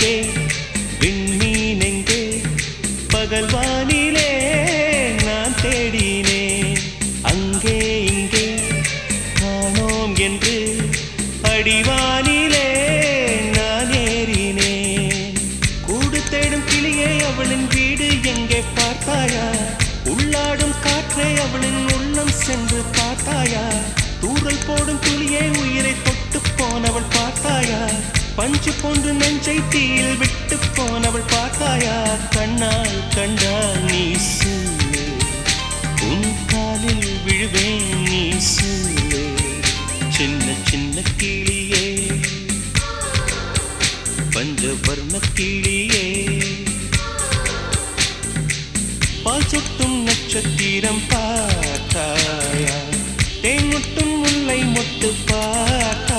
எங்கே விண்மீன் எங்கே பகல் வானிலே நான் தேடினேன் அங்கே இங்கே காணோம் என்று அடிவானிலே நான் ஏறினேன் கூடு தேடும் கிளியே அவளின் வீடு எங்கே பார்த்தாயா உள்ளாடும் காற்றே அவளின் உள்ளம் சென்று பார்த்தாயா தூறல் போடும் துளியே உயிரை தொட்டு போனவள் பார்த்தாயா பஞ்சு போன்று நெஞ்சை தீயில் விட்டு போனவள் பார்த்தாயா கண்ணால் கண்டால் நீ சொல்லு உன் காலில் விழுவேன் நீ சொல்லு சின்ன சின்ன கிளியே பஞ்சவர்ண கிளியே பால் சொட்டும் நட்சத்திரம் பார்த்தாயா தேன் முட்டும் முல்லை மொட்டு பார்த்தாயா